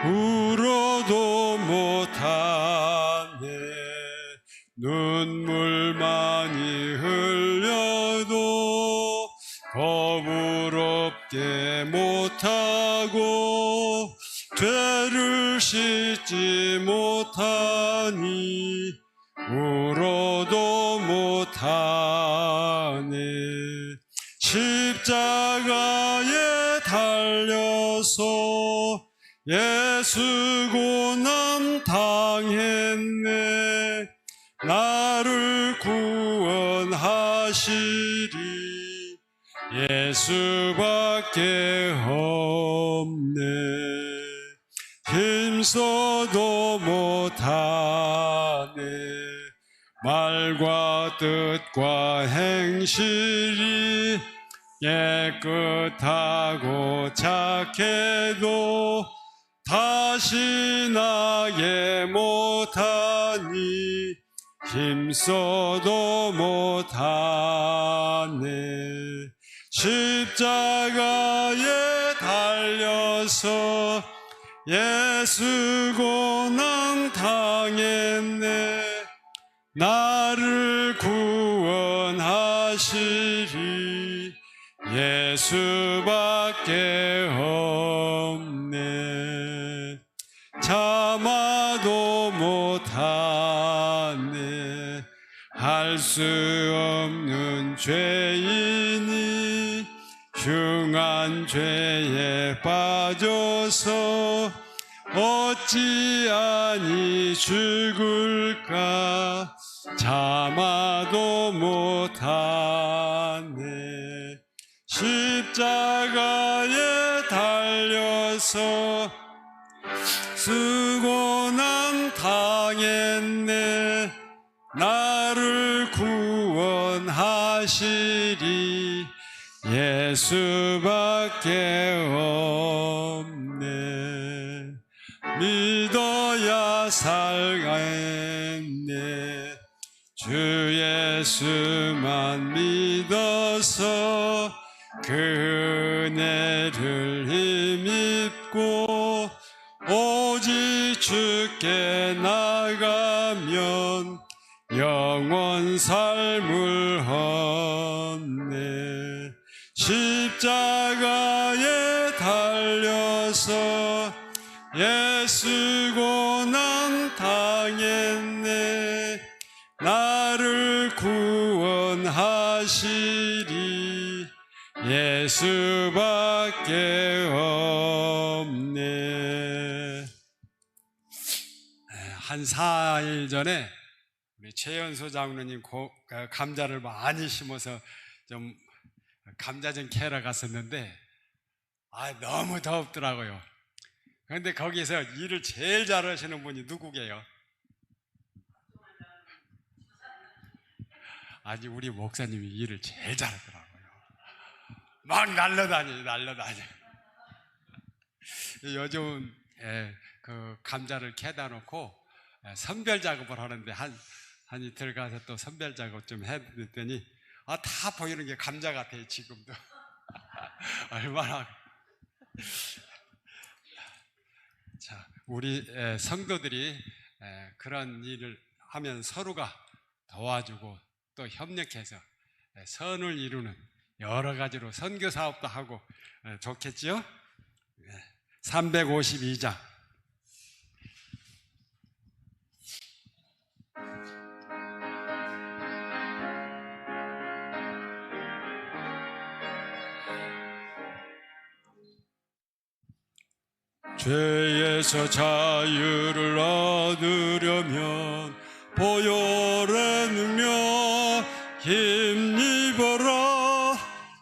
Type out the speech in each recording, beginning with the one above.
울어도 못하네. 눈물 많이 흘려도 거부럽게 못하고 죄를 씻지 못하니 울어도 못하네. 십자가에 달려서 예수 고난 당했네. 나를 구원하시리 예수밖에 없네. 힘써도 못하네. 말과 뜻과 행실이 깨끗하고 착해도 다시 나게 못하니 힘써도 못하네. 십자가에 달려서 예수 고난 당했네. 나를 구원하시리 예수밖에 없네. 참아도 못하네. 할 수 없는 죄인이 흉한 죄에 빠져서 어찌하니 죽을까. 참아도 못하네. 십자가에 달려서 수고난 당했네. 나를 구원하시리 예수밖에 없네. 믿어야 살겠네. 주 예수만 믿어서 그 은혜를 힘입고 오직 주께 나가면 영원 삶을 얻네. 십자가에 달려서 예수 고난 당했네. 나를 구원하시리 예수밖에 없네. 한 4일 전에 우리 최연소 장로님 감자를 많이 심어서 좀 감자 좀 캐러 갔었는데 너무 덥더라고요. 그런데 거기서 일을 제일 잘하시는 분이 누구게요? 아니 우리 목사님이 일을 제일 잘하더라고요. 막 날라다녀. 요즘 그 감자를 캐다 놓고 선별 작업을 하는데 한 이틀 가서 또 선별 작업 좀 해드렸더니 다 보이는 게 감자 같아요 지금도. 얼마나. 자, 우리 성도들이 그런 일을 하면 서로가 도와주고 또 협력해서 선을 이루는 여러 가지로 선교 사업도 하고 좋겠지요? 352장 죄에서 자유를 얻으려면 보혈의 능력 힘입어라.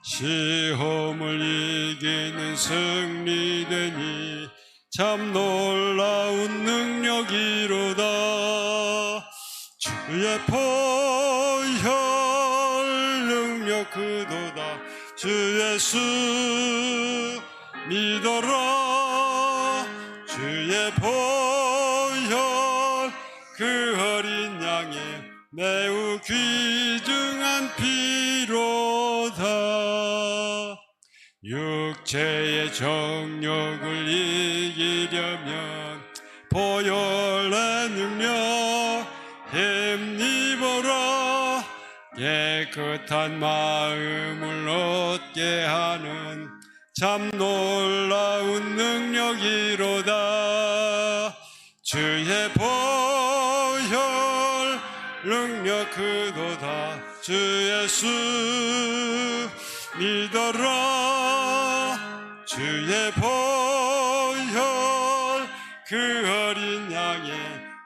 시험을 이기는 승리되니 참 놀라운 능력이로다. 주의 보혈 능력 그도다. 주 예수 믿어라. 주의 보혈 그 어린 양의 매우 귀중한 피로다. 육체 죄의 정욕을 이기려면 보혈의 능력 힘입어라. 깨끗한 마음을 얻게 하는 참 놀라운 능력이로다. 주의 보혈 능력 그도다. 주 예수 믿어라. 주의 보혈 그 어린 양의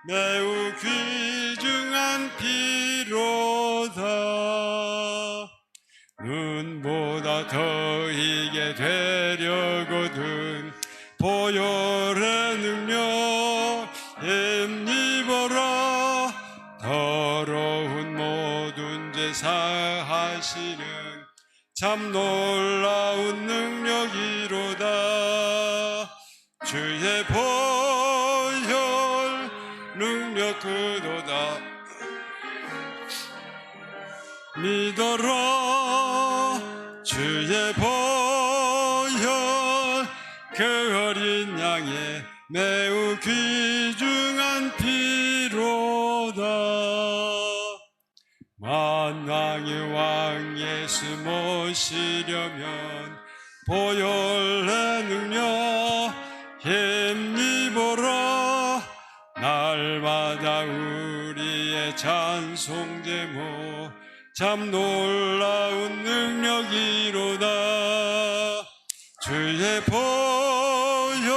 매우 귀중한 피로다. 눈보다 더 희게 되려거든 보혈의 능력 힘입어라. 더러운 모든 죄 사하시는 참 놀라운 능력이로다. 주의 보혈 능력 그도다. 믿어라. 주의 보혈 그 어린 양의 매우 귀중한 피로다. 만왕의 왕 예수 모시려면 보혈의 능력 힘입어라. 날마다 우리의 찬송 제목 참 놀라운 능력이로다. 주의 보혈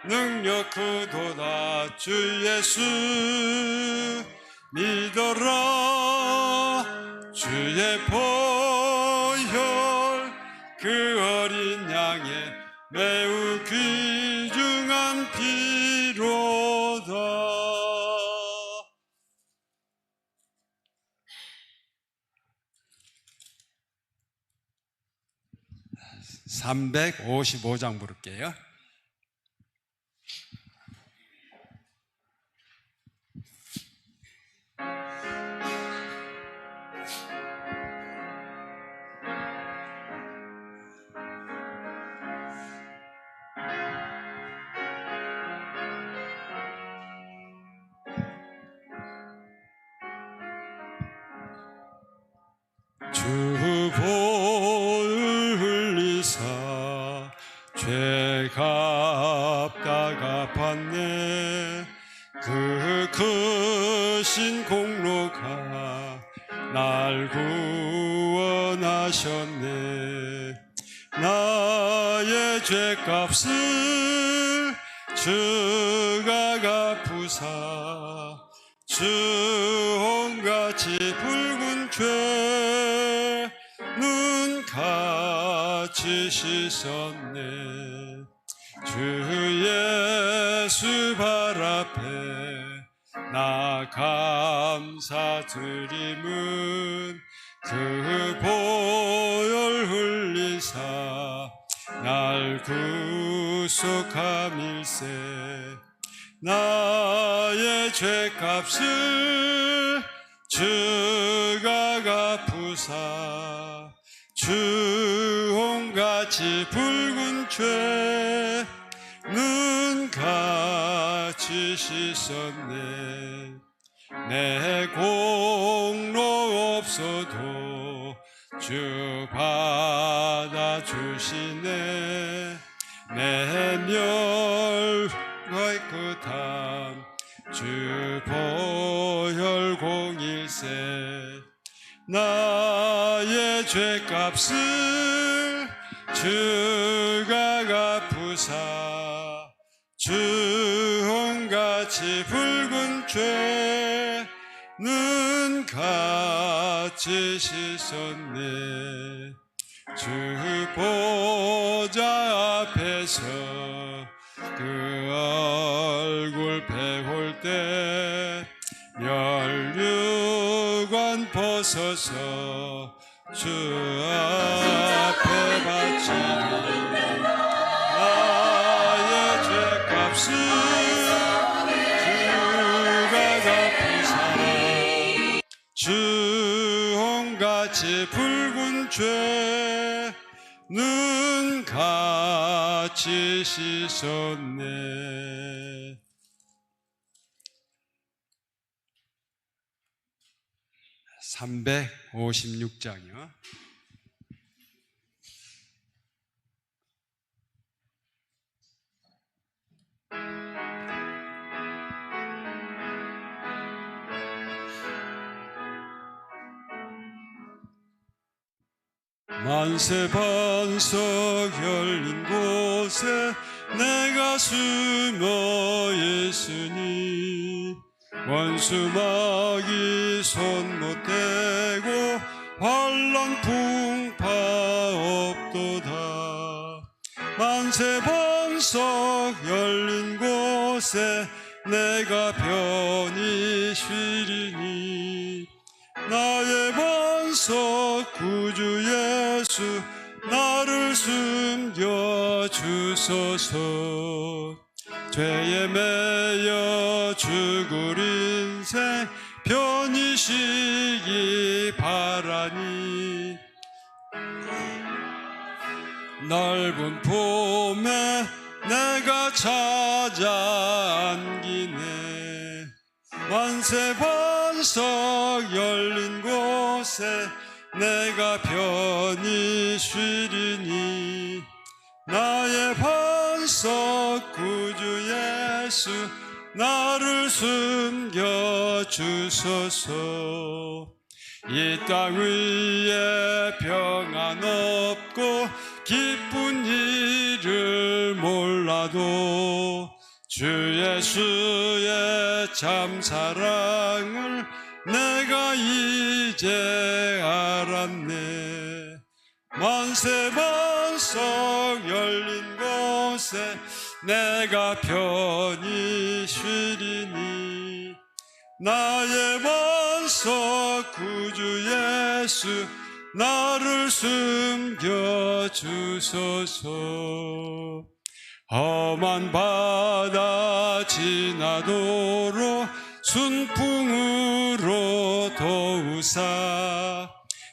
능력 그도다. 주 예수 믿어라. 주의 보혈 그 어린 양의 매우 귀중한 피로다. 355장 부를게요. 주 보혈 흘리사 죄 갚다 갚았네. 그 크신 공로가 날 구원하셨네. 나의 죄값을 주가 갚으사 주 온같이 붉은 죄 눈같이 씻었네. 주 예수 발 앞에 나 감사드림은 그 보혈 흘리사 날 구속함일세. 나의 죄값을 주가 갚으사 주 온같이 붉은 죄 눈같이 씻었네. 내 공로 없어도 주 받아주시네. 내 멸 깨끗함 주 보혈 공일세. 나의 죄값을 주가 갚으사 주 온같이 붉은 죄 눈같이 씻었네. 주 보좌 앞에서 그 얼굴 배울 때 멸류관 벗어서 주 앞에 바치리. 나의 죄값을 주가 갚으사 주 온같이 붉은 죄 눈 같이 씻었네. 356장이요. 만세 반석 열린 곳에 내가 숨어 있으니 원수 마귀 손 못 대고 환난 풍파 없도다. 만세 반석 열린 곳에 내가 편히 쉬리니 나의 반석 구주 예수 나를 숨겨 주소서. 죄에 매여 죽을 인생 편히 쉬기 바라니 넓은 봄에 내가 찾아 안기네. 만세 반석 열린 곳에 내가 편히 쉬리니 나의 반석 구주 예수 나를 숨겨 주소서. 이 땅 위에 평안 없고 기쁜 일을 몰라도 주 예수의 참 사랑을 내가 이제 알았네. 만세 반석 열린 곳에 내가 편히 쉬리니 나의 반석 구주 예수 나를 숨겨 주소서. 험한 바다 지나도록 순풍으로 도우사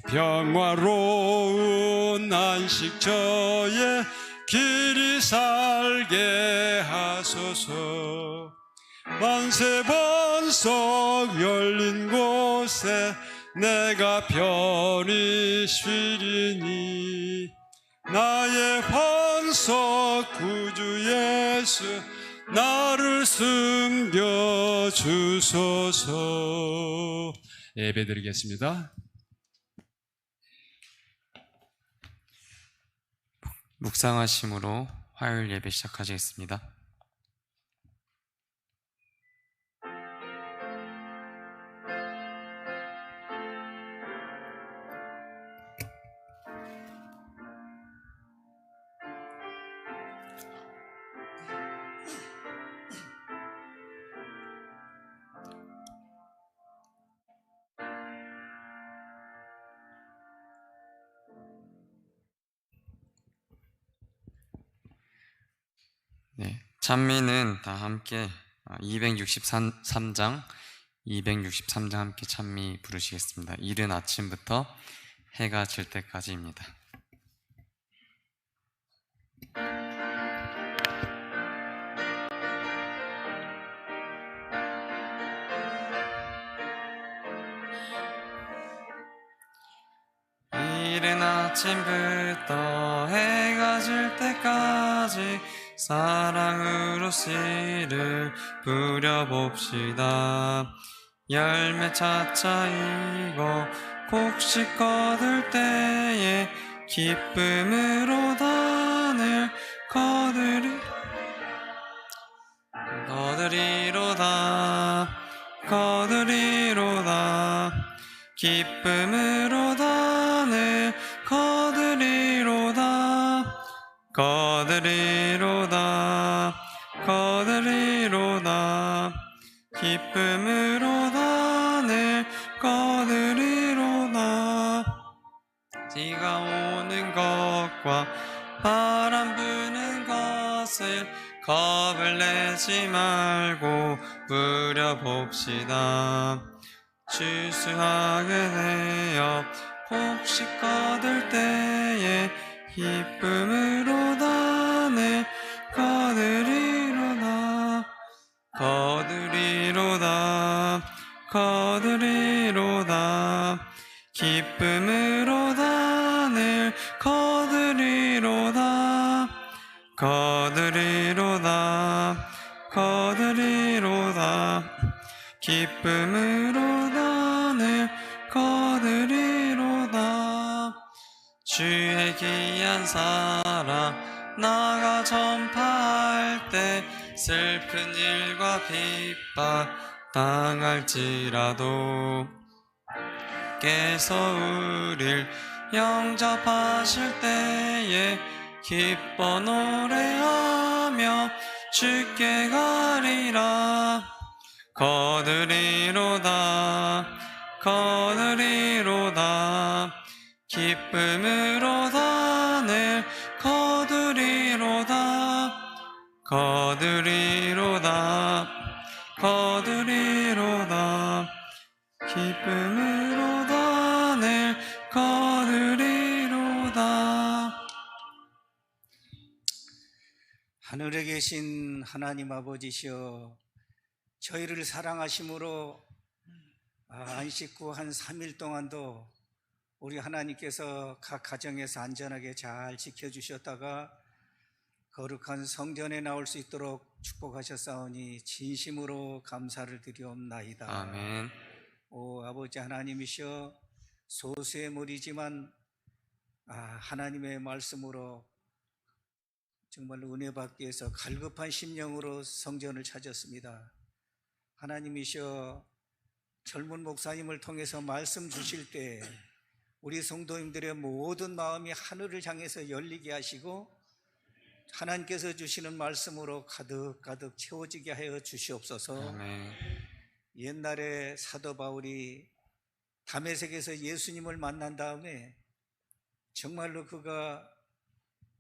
평화로운 안식처에 길이 살게 하소서. 만세 반석 열린 곳에 내가 편히 쉬리니 나의 반석 구주 예수 나를 숨겨 주소서. 예배드리겠습니다. 묵상하심으로 화요일 예배 시작하시겠습니다. 네, 찬미는 다 함께 263장 함께 찬미 부르시겠습니다. 이른 아침부터 해가 질 때까지입니다. 이른 아침부터 해가 질 때까지 사랑으로 씨를 뿌려봅시다. 열매 차차이고 곡식 거둘 때에 기쁨으로 단을 거두리로다 기쁨으로 단을 거두리로다 기쁨으로 단을 거두리로다. 비가 오는 것과 바람 부는 것을 겁을 내지 말고 부려봅시다. 추수하게 되어 곡식 거둘 때에 기쁨으로 내 거두리로다 거두리로다 거두리로다 기쁨으로 늘 거두리로다 거두리로다 거두리로다 기쁨으로 늘 거두리로다 주의 귀한 사랑 나가 전파할 때 슬픈 일과 핍박 당할지라도 께서 우릴 영접하실 때에 기뻐 노래하며 주께 가리라 거두리로다 거두리로다 기쁨으로 늘 거두리로다 거두리로다 거두리로다 기쁨으로 늘 거두리로다. 하늘에 계신 하나님 아버지시여, 저희를 사랑하심으로 안식 후 한 3일 동안도 우리 하나님께서 각 가정에서 안전하게 잘 지켜주셨다가 거룩한 성전에 나올 수 있도록 축복하셨사오니 진심으로 감사를 드리옵나이다. 아멘. 오 아버지 하나님이시여, 소수의 무리지만 하나님의 말씀으로 정말 은혜 받기 위해서 갈급한 심령으로 성전을 찾았습니다. 하나님이시여, 젊은 목사님을 통해서 말씀 주실 때 우리 성도님들의 모든 마음이 하늘을 향해서 열리게 하시고 하나님께서 주시는 말씀으로 가득가득 채워지게 하여 주시옵소서. 아멘. 옛날에 사도 바울이 다메섹에서 예수님을 만난 다음에 정말로 그가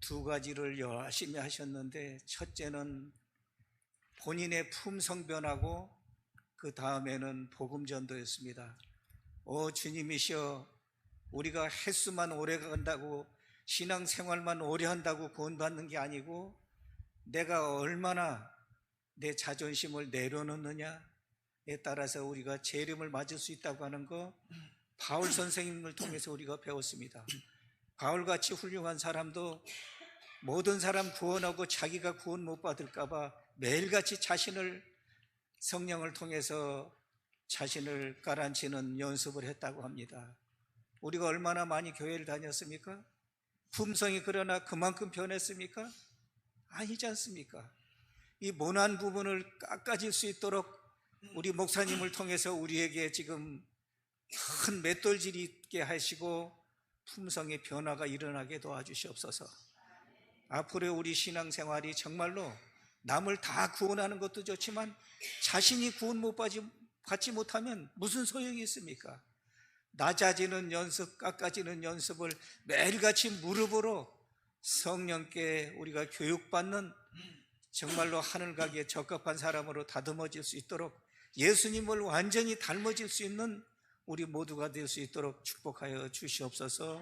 두 가지를 열심히 하셨는데, 첫째는 본인의 품성 변화고 그 다음에는 복음 전도였습니다. 오 주님이시여, 우리가 횟수만 오래 간다고, 신앙생활만 오래 한다고 구원받는 게 아니고 내가 얼마나 내 자존심을 내려놓느냐에 따라서 우리가 재림을 맞을 수 있다고 하는 거 바울 선생님을 통해서 우리가 배웠습니다. 바울같이 훌륭한 사람도 모든 사람 구원하고 자기가 구원 못 받을까 봐 매일같이 자신을 성령을 통해서 자신을 가라앉히는 연습을 했다고 합니다. 우리가 얼마나 많이 교회를 다녔습니까? 품성이 그러나 그만큼 변했습니까? 아니지 않습니까? 이 모난 부분을 깎아질 수 있도록 우리 목사님을 통해서 우리에게 지금 큰 맷돌질이 있게 하시고 품성의 변화가 일어나게 도와주시옵소서. 앞으로 우리 신앙생활이 정말로 남을 다 구원하는 것도 좋지만 자신이 구원 못 받지 못하면 무슨 소용이 있습니까? 낮아지는 연습, 깎아지는 연습을 매일같이 무릎으로 성령께 우리가 교육받는 정말로 하늘 가기에 적합한 사람으로 다듬어질 수 있도록, 예수님을 완전히 닮아질 수 있는 우리 모두가 될 수 있도록 축복하여 주시옵소서.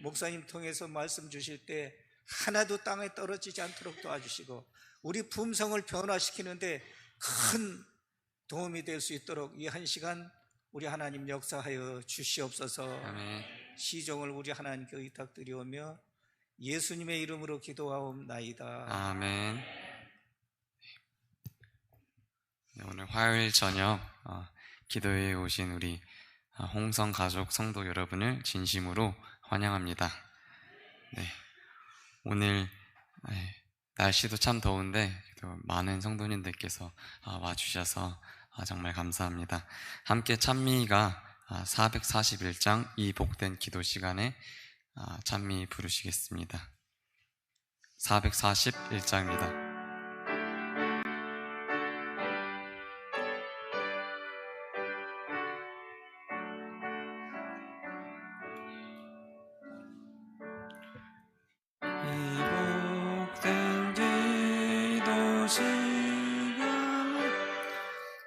목사님 통해서 말씀 주실 때 하나도 땅에 떨어지지 않도록 도와주시고 우리 품성을 변화시키는데 큰 도움이 될 수 있도록 이 한 시간 우리 하나님 역사하여 주시옵소서. 아멘. 시종을 우리 하나님께 의탁드리오며 예수님의 이름으로 기도하옵나이다. 아멘. 네, 오늘 화요일 저녁 기도회에 오신 우리 홍성 가족 성도 여러분을 진심으로 환영합니다. 네, 오늘 날씨도 참 더운데 많은 성도님들께서 와주셔서 정말 감사합니다. 함께 찬미가 441장 이 복된 기도 시간에 찬미 부르시겠습니다. 441장입니다.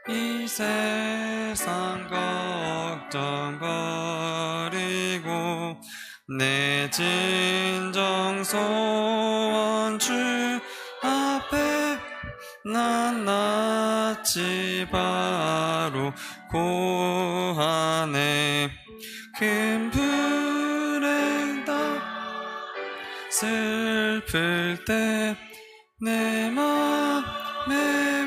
이 세상 걱정 버리고 내 진정 소원 주 앞에 난 낯이 바로 고하네. 큰 불행다 슬플 때 내 맘에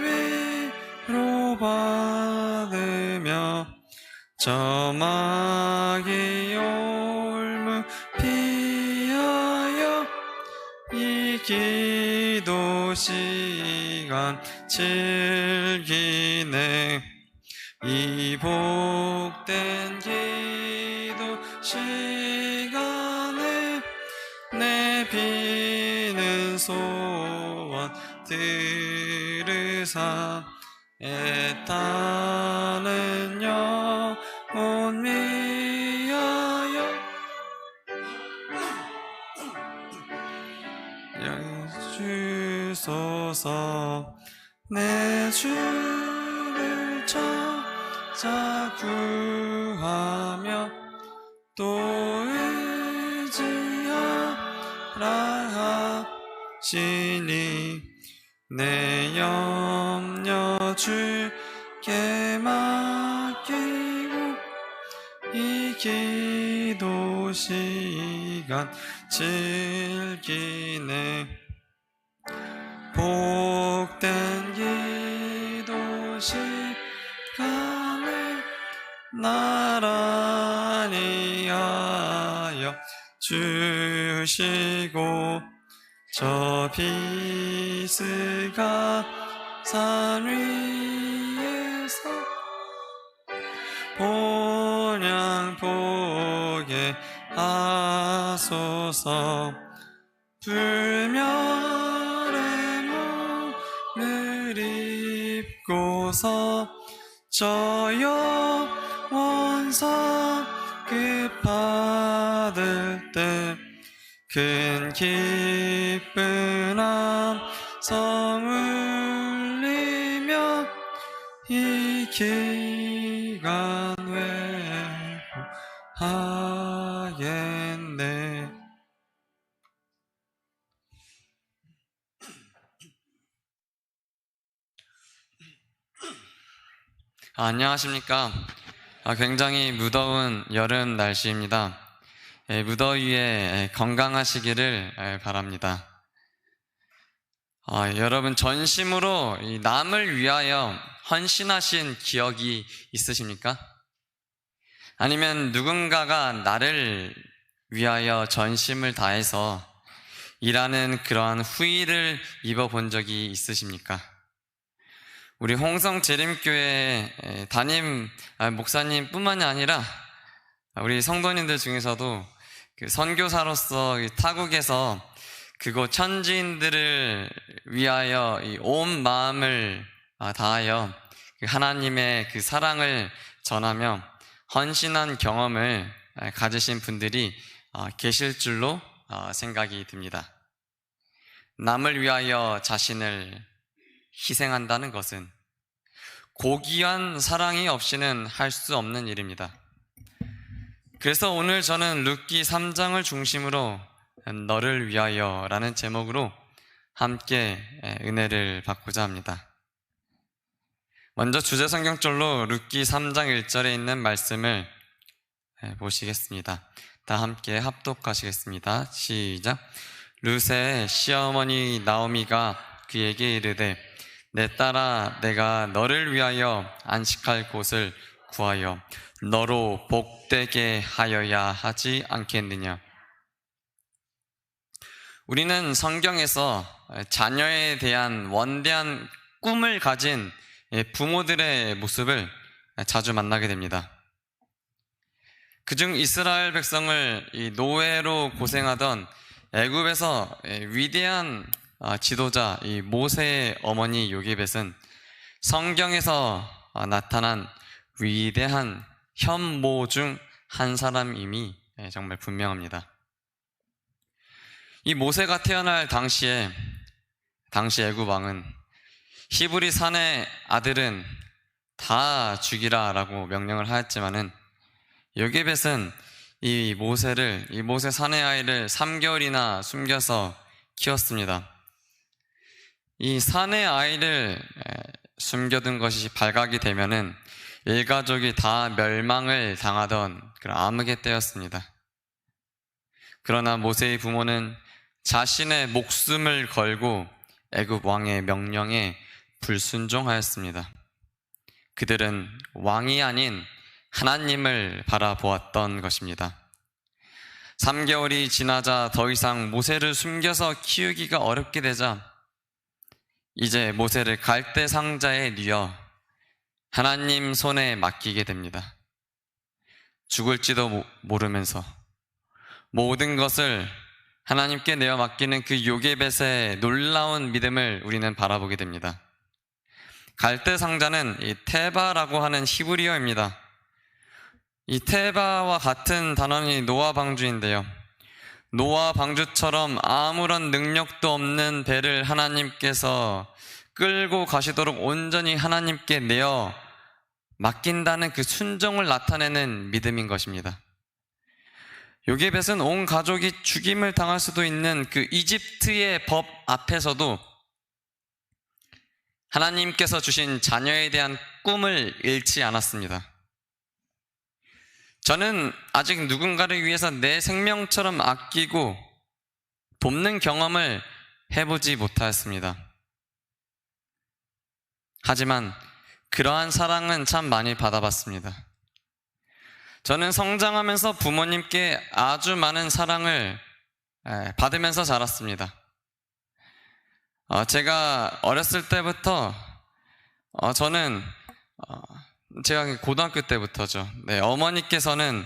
위로받으며 저마기 올무 피하여 이 기도 시간 즐기네. 이 복된 기도 시간에 내 비는 소원 들으사 애타는 영혼 위하여 주소서. 내 주를 찾아 구하며 또 의지하라 하시니 내 염려 주께 맡기고 이 기도 시간 즐기네. 복된 기도 시간에 나란히 하여 주시고 저 비스가 산 위에서 본향 보게 하소서. 불멸의 몸을 입고서 저 영원상 급 받을 때 큰 기쁜 함성 울리며 이 기간 회복하겠네. 안녕하십니까. 굉장히 무더운 여름 날씨입니다. 무더위에 건강하시기를 바랍니다. 여러분, 전심으로 이 남을 위하여 헌신하신 기억이 있으십니까? 아니면 누군가가 나를 위하여 전심을 다해서 일하는 그러한 후일을 입어본 적이 있으십니까? 우리 홍성 재림교회 담임 목사님뿐만이 아니라 우리 성도님들 중에서도 그 선교사로서 타국에서 그곳 현지인들을 위하여 온 마음을 다하여 하나님의 그 사랑을 전하며 헌신한 경험을 가지신 분들이 계실 줄로 생각이 듭니다. 남을 위하여 자신을 희생한다는 것은 고귀한 사랑이 없이는 할 수 없는 일입니다. 그래서 오늘 저는 룻기 3장을 중심으로 너를 위하여 라는 제목으로 함께 은혜를 받고자 합니다. 먼저 주제 성경절로 룻기 3장 1절에 있는 말씀을 보시겠습니다. 다 함께 합독하시겠습니다. 시작. 룻의 시어머니 나오미가 그에게 이르되 내 딸아, 내가 너를 위하여 안식할 곳을 구하여 너로 복되게 하여야 하지 않겠느냐. 우리는 성경에서 자녀에 대한 원대한 꿈을 가진 부모들의 모습을 자주 만나게 됩니다. 그중 이스라엘 백성을 노예로 고생하던 애굽에서 위대한 지도자 모세의 어머니 요게벳은 성경에서 나타난 위대한 현모 중 한 사람임이 정말 분명합니다. 이 모세가 태어날 당시 애굽 왕은 히브리 산의 아들은 다 죽이라 라고 명령을 하였지만은 요게벳은 이 모세 사내 아이를 3개월이나 숨겨서 키웠습니다. 이 사내 아이를 숨겨둔 것이 발각이 되면은 일가족이 다 멸망을 당하던 그런 암흑의 때였습니다. 그러나 모세의 부모는 자신의 목숨을 걸고 애굽 왕의 명령에 불순종하였습니다. 그들은 왕이 아닌 하나님을 바라보았던 것입니다. 3개월이 지나자 더 이상 모세를 숨겨서 키우기가 어렵게 되자 이제 모세를 갈대 상자에 뉘어 하나님 손에 맡기게 됩니다. 죽을지도 모르면서 모든 것을 하나님께 내어 맡기는 그 요게벳의 놀라운 믿음을 우리는 바라보게 됩니다. 갈대 상자는 이 테바라고 하는 히브리어입니다. 이 테바와 같은 단어는 노아 방주인데요. 노아 방주처럼 아무런 능력도 없는 배를 하나님께서 끌고 가시도록 온전히 하나님께 내어 맡긴다는 그 순종을 나타내는 믿음인 것입니다. 요게벳은 온 가족이 죽임을 당할 수도 있는 그 이집트의 법 앞에서도 하나님께서 주신 자녀에 대한 꿈을 잃지 않았습니다. 저는 아직 누군가를 위해서 내 생명처럼 아끼고 돕는 경험을 해보지 못하였습니다. 하지만 그러한 사랑은 참 많이 받아봤습니다. 저는 성장하면서 부모님께 아주 많은 사랑을 받으면서 자랐습니다. 제가 어렸을 때부터 저는 제가 고등학교 때부터죠. 네, 어머니께서는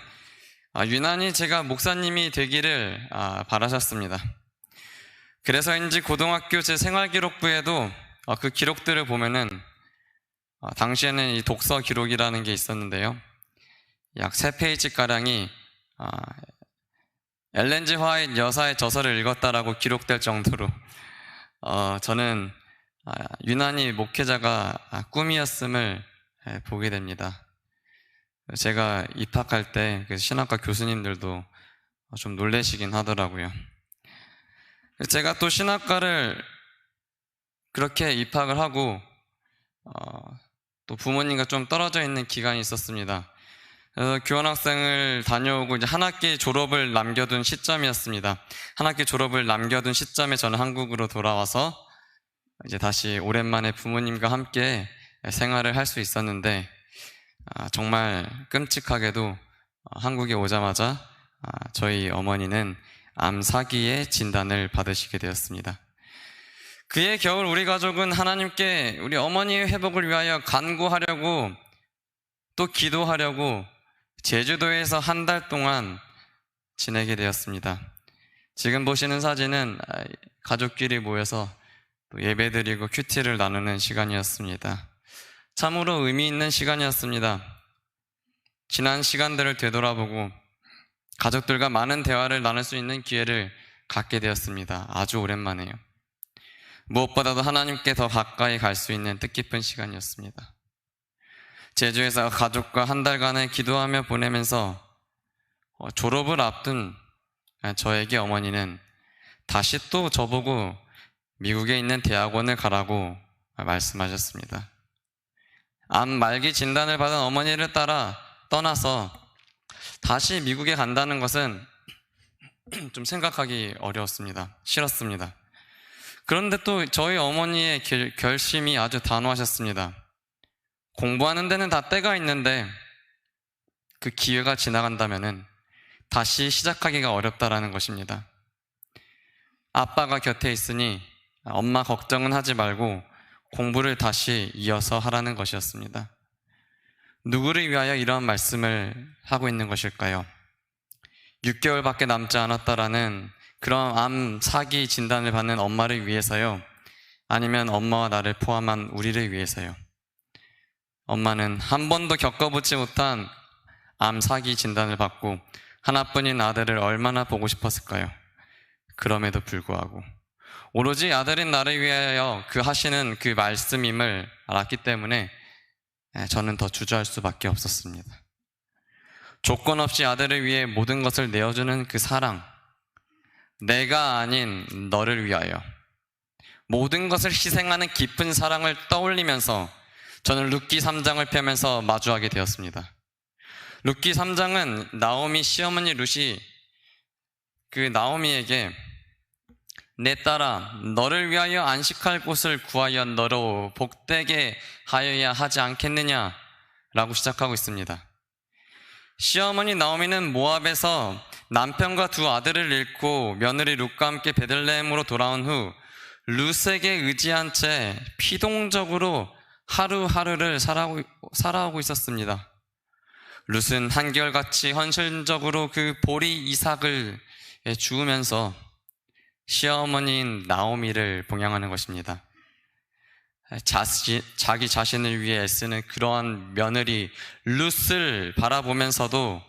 유난히 제가 목사님이 되기를 바라셨습니다. 그래서인지 고등학교 제 생활기록부에도 그 기록들을 보면은 당시에는 이 독서 기록이라는 게 있었는데요. 약 3페이지가량이 엘렌 G 화이트 여사의 저서를 읽었다라고 기록될 정도로 저는 유난히 목회자가 꿈이었음을 보게 됩니다. 제가 입학할 때 그 신학과 교수님들도 좀 놀라시긴 하더라고요. 제가 또 신학과를 그렇게 입학을 하고 또 부모님과 좀 떨어져 있는 기간이 있었습니다. 그래서 교환학생을 다녀오고 이제 한 학기 졸업을 남겨둔 시점이었습니다. 한 학기 졸업을 남겨둔 시점에 저는 한국으로 돌아와서 이제 다시 오랜만에 부모님과 함께 생활을 할 수 있었는데 정말 끔찍하게도 한국에 오자마자 저희 어머니는 암 사기의 진단을 받으시게 되었습니다. 그해 겨울 우리 가족은 하나님께 우리 어머니의 회복을 위하여 간구하려고 또 기도하려고 제주도에서 한 달 동안 지내게 되었습니다. 지금 보시는 사진은 가족끼리 모여서 또 예배드리고 큐티를 나누는 시간이었습니다. 참으로 의미 있는 시간이었습니다. 지난 시간들을 되돌아보고 가족들과 많은 대화를 나눌 수 있는 기회를 갖게 되었습니다. 아주 오랜만에요. 무엇보다도 하나님께 더 가까이 갈 수 있는 뜻깊은 시간이었습니다. 제주에서 가족과 한 달간의 기도하며 보내면서 졸업을 앞둔 저에게 어머니는 다시 또 저보고 미국에 있는 대학원을 가라고 말씀하셨습니다. 암 말기 진단을 받은 어머니를 따라 떠나서 다시 미국에 간다는 것은 좀 생각하기 어려웠습니다. 싫었습니다. 그런데 또 저희 어머니의 결심이 아주 단호하셨습니다. 공부하는 데는 다 때가 있는데 그 기회가 지나간다면은 다시 시작하기가 어렵다라는 것입니다. 아빠가 곁에 있으니 엄마 걱정은 하지 말고 공부를 다시 이어서 하라는 것이었습니다. 누구를 위하여 이러한 말씀을 하고 있는 것일까요? 6개월밖에 남지 않았다라는 그런 암 사기 진단을 받는 엄마를 위해서요? 아니면 엄마와 나를 포함한 우리를 위해서요? 엄마는 한 번도 겪어보지 못한 암 사기 진단을 받고 하나뿐인 아들을 얼마나 보고 싶었을까요? 그럼에도 불구하고 오로지 아들인 나를 위하여 그 하시는 그 말씀임을 알았기 때문에 저는 더 주저할 수밖에 없었습니다. 조건 없이 아들을 위해 모든 것을 내어주는 그 사랑, 내가 아닌 너를 위하여 모든 것을 희생하는 깊은 사랑을 떠올리면서 저는 룻기 3장을 펴면서 마주하게 되었습니다. 룻기 3장은 나오미 시어머니 룻이 그 나오미에게 내 딸아 너를 위하여 안식할 곳을 구하여 너로 복되게 하여야 하지 않겠느냐 라고 시작하고 있습니다. 시어머니 나오미는 모압에서 남편과 두 아들을 잃고 며느리 룻과 함께 베들레헴으로 돌아온 후 룻에게 의지한 채 피동적으로 하루하루를 살아오고 있었습니다. 룻은 한결같이 헌신적으로 그 보리 이삭을 주우면서 시어머니인 나오미를 봉양하는 것입니다. 자기 자신을 위해 애쓰는 그러한 며느리 룻을 바라보면서도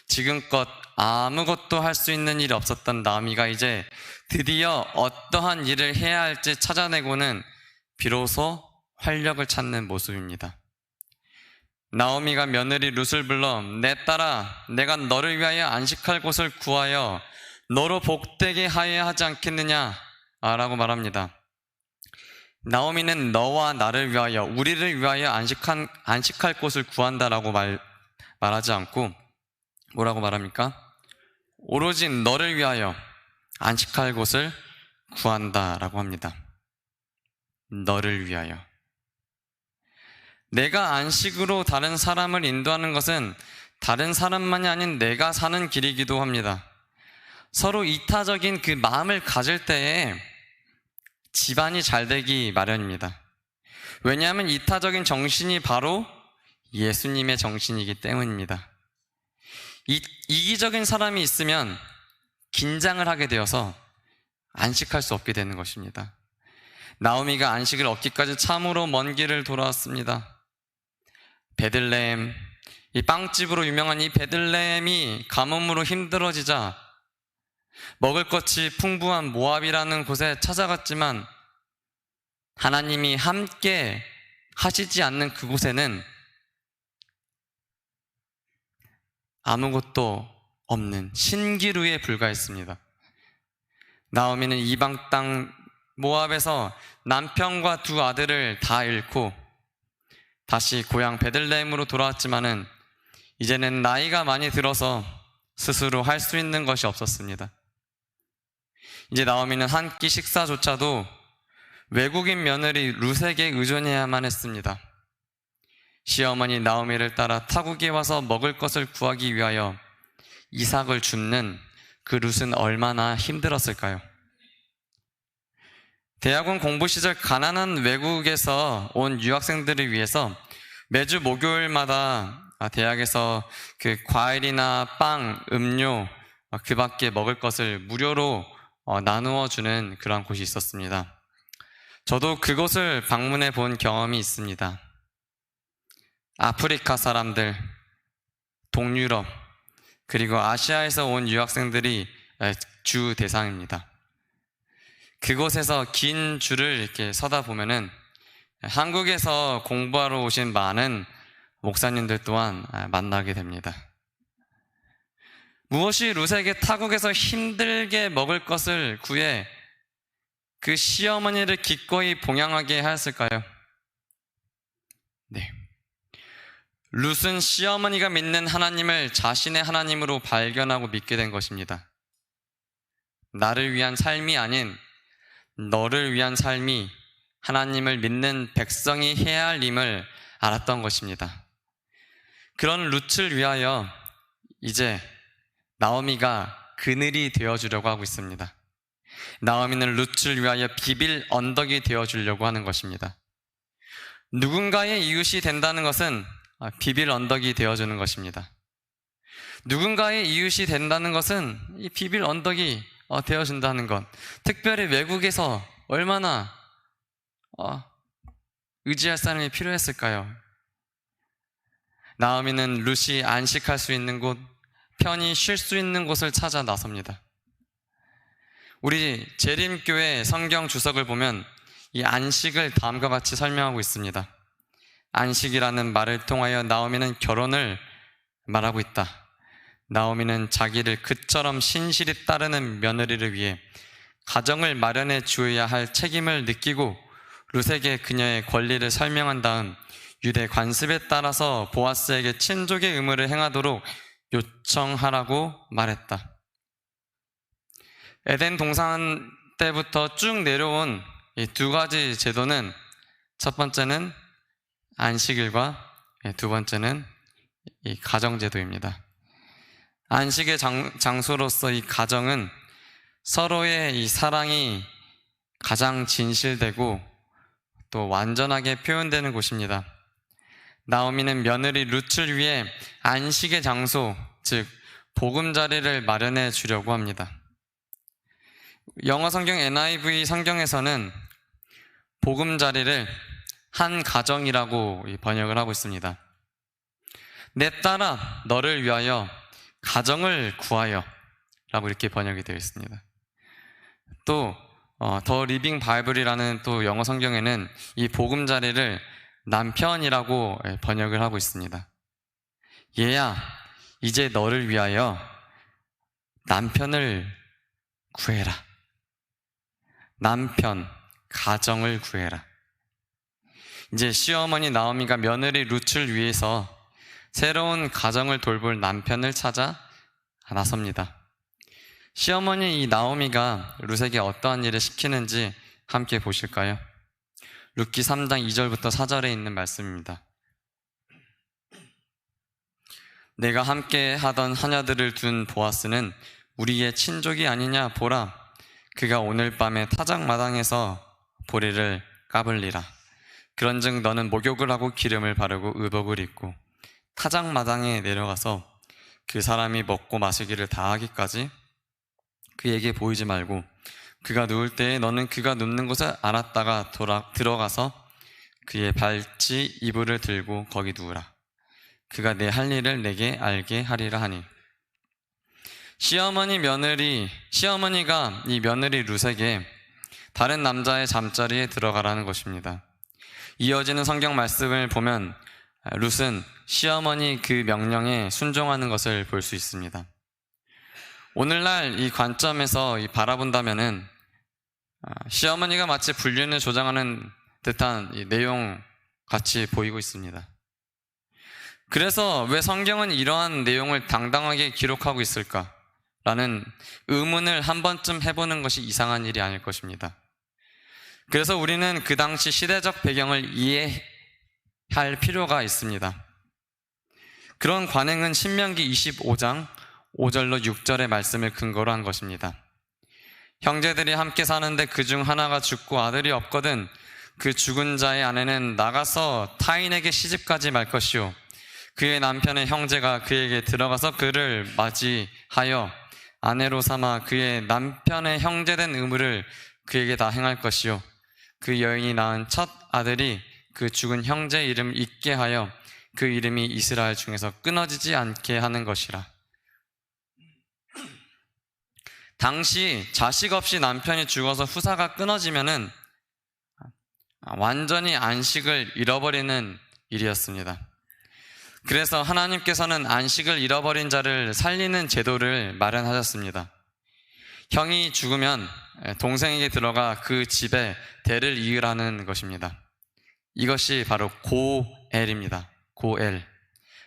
지금껏 아무것도 할 수 있는 일이 없었던 나오미가 이제 드디어 어떠한 일을 해야 할지 찾아내고는 비로소 활력을 찾는 모습입니다. 나오미가 며느리 룻을 불러 내 딸아 내가 너를 위하여 안식할 곳을 구하여 너로 복되게 하여야 하지 않겠느냐 라고 말합니다. 나오미는 너와 나를 위하여 우리를 위하여 안식할 곳을 구한다라고 말하지 않고 뭐라고 말합니까? 오로지 너를 위하여 안식할 곳을 구한다라고 합니다. 너를 위하여. 내가 안식으로 다른 사람을 인도하는 것은 다른 사람만이 아닌 내가 사는 길이기도 합니다. 서로 이타적인 그 마음을 가질 때에 집안이 잘 되기 마련입니다. 왜냐하면 이타적인 정신이 바로 예수님의 정신이기 때문입니다. 이기적인 사람이 있으면 긴장을 하게 되어서 안식할 수 없게 되는 것입니다. 나오미가 안식을 얻기까지 참으로 먼 길을 돌아왔습니다. 베들레헴, 이 빵집으로 유명한 이 베들레헴이 가뭄으로 힘들어지자 먹을 것이 풍부한 모압이라는 곳에 찾아갔지만 하나님이 함께 하시지 않는 그곳에는 아무것도 없는 신기루에 불과했습니다. 나오미는 이방 땅 모압에서 남편과 두 아들을 다 잃고 다시 고향 베들레헴으로 돌아왔지만은 이제는 나이가 많이 들어서 스스로 할 수 있는 것이 없었습니다. 이제 나오미는 한 끼 식사조차도 외국인 며느리 룻에게 의존해야만 했습니다. 시어머니 나오미를 따라 타국에 와서 먹을 것을 구하기 위하여 이삭을 줍는 그 룻은 얼마나 힘들었을까요? 대학원 공부 시절 가난한 외국에서 온 유학생들을 위해서 매주 목요일마다 대학에서 그 과일이나 빵, 음료, 그 밖에 먹을 것을 무료로 나누어 주는 그런 곳이 있었습니다. 저도 그곳을 방문해 본 경험이 있습니다. 아프리카 사람들, 동유럽, 그리고 아시아에서 온 유학생들이 주 대상입니다. 그곳에서 긴 줄을 이렇게 서다 보면은 한국에서 공부하러 오신 많은 목사님들 또한 만나게 됩니다. 무엇이 룻에게 타국에서 힘들게 먹을 것을 구해 그 시어머니를 기꺼이 봉양하게 하였을까요? 네. 룻은 시어머니가 믿는 하나님을 자신의 하나님으로 발견하고 믿게 된 것입니다. 나를 위한 삶이 아닌 너를 위한 삶이 하나님을 믿는 백성이 해야 할 임을 알았던 것입니다. 그런 룻을 위하여 이제 나오미가 그늘이 되어주려고 하고 있습니다. 나오미는 룻을 위하여 비빌 언덕이 되어주려고 하는 것입니다. 누군가의 이웃이 된다는 것은 비빌 언덕이 되어주는 것입니다. 누군가의 이웃이 된다는 것은 이 비빌 언덕이 되어준다는 것. 특별히 외국에서 얼마나 의지할 사람이 필요했을까요? 나오미는 룻이 안식할 수 있는 곳, 편히 쉴 수 있는 곳을 찾아 나섭니다. 우리 재림교회 성경 주석을 보면 이 안식을 다음과 같이 설명하고 있습니다. 안식이라는 말을 통하여 나오미는 결혼을 말하고 있다. 나오미는 자기를 그처럼 신실히 따르는 며느리를 위해 가정을 마련해 주어야 할 책임을 느끼고 룻에게 그녀의 권리를 설명한 다음 유대 관습에 따라서 보아스에게 친족의 의무를 행하도록 요청하라고 말했다. 에덴 동산 때부터 쭉 내려온 이 두 가지 제도는, 첫 번째는 안식일과 두 번째는 이 가정제도입니다. 안식의 장소로서 이 가정은 서로의 이 사랑이 가장 진실되고 또 완전하게 표현되는 곳입니다. 나오미는 며느리 룻을 위해 안식의 장소, 즉 보금자리를 마련해 주려고 합니다. 영어 성경 NIV 성경에서는 보금자리를 한 가정이라고 번역을 하고 있습니다. 내 딸아, 너를 위하여 가정을 구하여 라고 이렇게 번역이 되어 있습니다. 또 더 리빙 바이블이라는 또 영어 성경에는 이 보금자리를 남편이라고 번역을 하고 있습니다. 얘야, 이제 너를 위하여 남편을 구해라. 남편, 가정을 구해라. 이제 시어머니 나오미가 며느리 룻을 위해서 새로운 가정을 돌볼 남편을 찾아 나섭니다. 시어머니 이 나오미가 룻에게 어떠한 일을 시키는지 함께 보실까요? 룻기 3장 2절부터 4절에 있는 말씀입니다. 내가 함께 하던 하녀들을 둔 보아스는 우리의 친족이 아니냐 보라. 그가 오늘 밤에 타작마당에서 보리를 까불리라. 그런즉 너는 목욕을 하고 기름을 바르고 의복을 입고 타작마당에 내려가서 그 사람이 먹고 마시기를 다 하기까지 그에게 보이지 말고 그가 누울 때에 너는 그가 눕는 곳을 알았다가 들어가서 그의 발치 이불을 들고 거기 누우라. 그가 내 할 일을 내게 알게 하리라 하니. 시어머니가 이 며느리 룻에게 다른 남자의 잠자리에 들어가라는 것입니다. 이어지는 성경 말씀을 보면 룻은 시어머니 그 명령에 순종하는 것을 볼 수 있습니다. 오늘날 이 관점에서 바라본다면은 시어머니가 마치 불륜을 조장하는 듯한 이 내용 같이 보이고 있습니다. 그래서 왜 성경은 이러한 내용을 당당하게 기록하고 있을까? 라는 의문을 한 번쯤 해보는 것이 이상한 일이 아닐 것입니다. 그래서 우리는 그 당시 시대적 배경을 이해할 필요가 있습니다. 그런 관행은 신명기 25장 5절로 6절의 말씀을 근거로 한 것입니다. 형제들이 함께 사는데 그중 하나가 죽고 아들이 없거든 그 죽은 자의 아내는 나가서 타인에게 시집가지 말 것이요 그의 남편의 형제가 그에게 들어가서 그를 맞이하여 아내로 삼아 그의 남편의 형제된 의무를 그에게 다 행할 것이요 그 여인이 낳은 첫 아들이 그 죽은 형제 이름을 잊게 하여 그 이름이 이스라엘 중에서 끊어지지 않게 하는 것이라. 당시 자식 없이 남편이 죽어서 후사가 끊어지면은 완전히 안식을 잃어버리는 일이었습니다. 그래서 하나님께서는 안식을 잃어버린 자를 살리는 제도를 마련하셨습니다. 형이 죽으면 동생에게 들어가 그 집에 대를 이으라는 것입니다. 이것이 바로 고엘입니다. 고엘.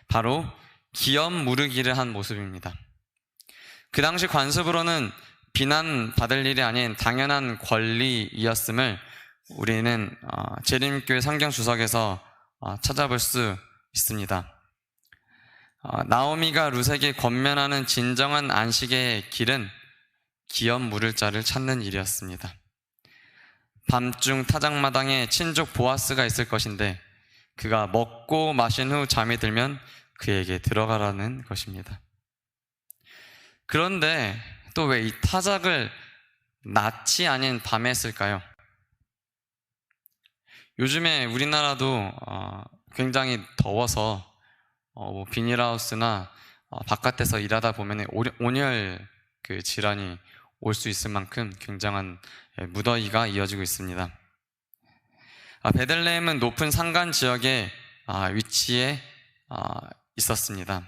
바로 기업 무르기를 한 모습입니다. 그 당시 관습으로는 비난받을 일이 아닌 당연한 권리이었음을 우리는 재림교회 성경 주석에서 찾아볼 수 있습니다. 나오미가 룻에게 권면하는 진정한 안식의 길은 기업 물을 자를 찾는 일이었습니다. 밤중 타작마당에 친족 보아스가 있을 것인데 그가 먹고 마신 후 잠이 들면 그에게 들어가라는 것입니다. 그런데 또 왜 이 타작을 낮이 아닌 밤에 했을까요? 요즘에 우리나라도 굉장히 더워서 비닐하우스나 바깥에서 일하다 보면 온열 그 질환이 올 수 있을 만큼 굉장한 무더위가 이어지고 있습니다. 베들레헴은 높은 산간 지역에 위치해 있었습니다.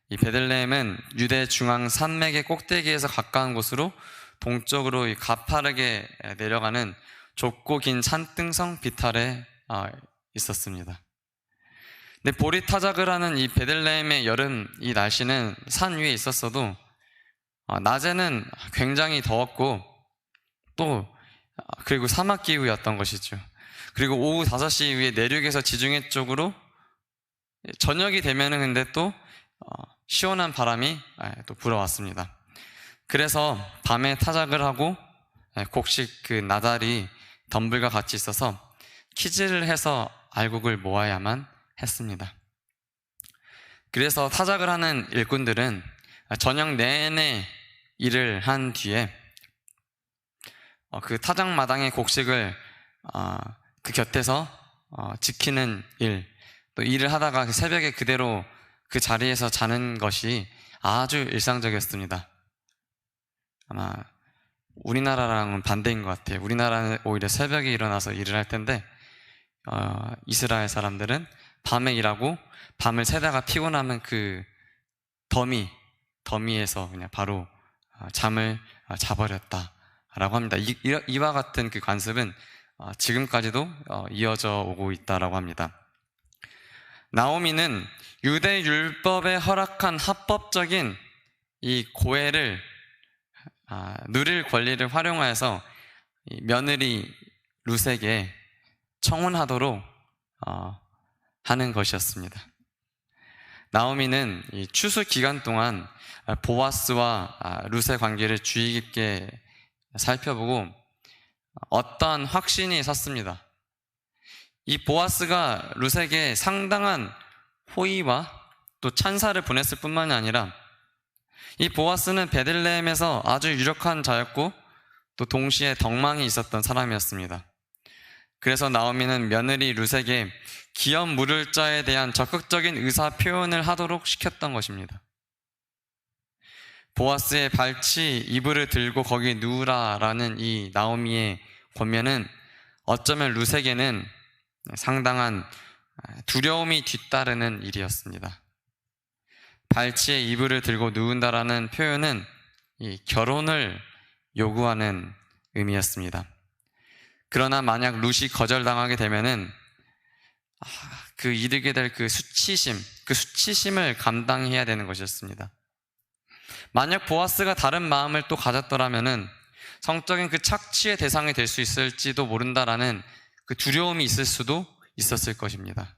이 베들레헴은 유대 중앙 산맥의 꼭대기에서 가까운 곳으로 동쪽으로 이 가파르게 내려가는 좁고 긴 산등성 비탈에 있었습니다. 근데 보리타작을 하는 이 베들레헴의 여름 이 날씨는 산 위에 있었어도 낮에는 굉장히 더웠고 또 그리고 사막 기후였던 것이죠. 그리고 오후 5시 이후에 내륙에서 지중해 쪽으로 저녁이 되면은 근데 또 시원한 바람이 또 불어왔습니다. 그래서 밤에 타작을 하고 곡식 그 나달이 덤불과 같이 있어서 키즈를 해서 알곡을 모아야만 했습니다. 그래서 타작을 하는 일꾼들은 저녁 내내 일을 한 뒤에 그 타작 마당의 곡식을 그 곁에서 지키는 일, 또 일을 하다가 새벽에 그대로 그 자리에서 자는 것이 아주 일상적이었습니다. 아마 우리나라랑은 반대인 것 같아요. 우리나라는 오히려 새벽에 일어나서 일을 할 텐데 이스라엘 사람들은 밤에 일하고 밤을 새다가 피곤하면 그 더미에서 그냥 바로 잠을 자버렸다라고 합니다. 이와 같은 그 관습은 지금까지도 이어져 오고 있다라고 합니다. 나오미는 유대 율법에 허락한 합법적인 이 고해를 누릴 권리를 활용하여서 며느리 룻에게 청혼하도록 하는 것이었습니다. 나오미는 이 추수 기간 동안 보아스와 룻의 관계를 주의 깊게 살펴보고 어떠한 확신이 섰습니다. 이 보아스가 룻에게 상당한 호의와 또 찬사를 보냈을 뿐만이 아니라 이 보아스는 베들레헴에서 아주 유력한 자였고 또 동시에 덕망이 있었던 사람이었습니다. 그래서 나오미는 며느리 룻에게 기업 물을 자에 대한 적극적인 의사 표현을 하도록 시켰던 것입니다. 보아스의 발치 이불을 들고 거기 누우라라는 이 나오미의 권면은 어쩌면 룻에게는 상당한 두려움이 뒤따르는 일이었습니다. 발치에 이불을 들고 누운다라는 표현은 이 결혼을 요구하는 의미였습니다. 그러나 만약 룻이 거절당하게 되면은 그 이르게 될 그 수치심을 감당해야 되는 것이었습니다. 만약 보아스가 다른 마음을 또 가졌더라면은 성적인 그 착취의 대상이 될 수 있을지도 모른다라는 그 두려움이 있을 수도 있었을 것입니다.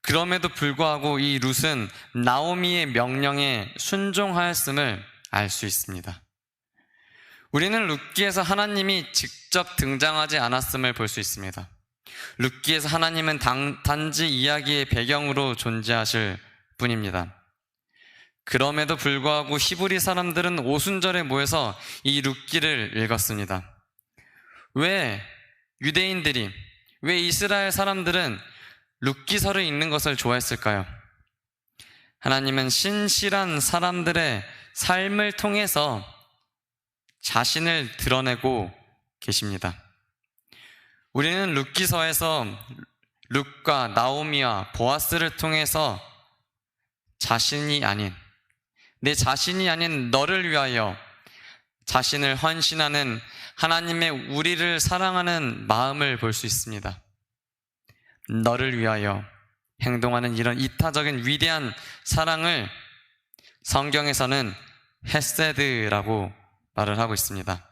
그럼에도 불구하고 이 룻은 나오미의 명령에 순종하였음을 알 수 있습니다. 우리는 룻기에서 하나님이 직접 등장하지 않았음을 볼 수 있습니다. 룻기에서 하나님은 단지 이야기의 배경으로 존재하실 뿐입니다. 그럼에도 불구하고 히브리 사람들은 오순절에 모여서 이 룻기를 읽었습니다. 왜 유대인들이, 왜 이스라엘 사람들은 룻기서를 읽는 것을 좋아했을까요? 하나님은 신실한 사람들의 삶을 통해서 자신을 드러내고 계십니다. 우리는 룻기서에서 룻과 나오미와 보아스를 통해서 내 자신이 아닌 너를 위하여 자신을 헌신하는 하나님의 우리를 사랑하는 마음을 볼 수 있습니다. 너를 위하여 행동하는 이런 이타적인 위대한 사랑을 성경에서는 헤세드라고 말을 하고 있습니다.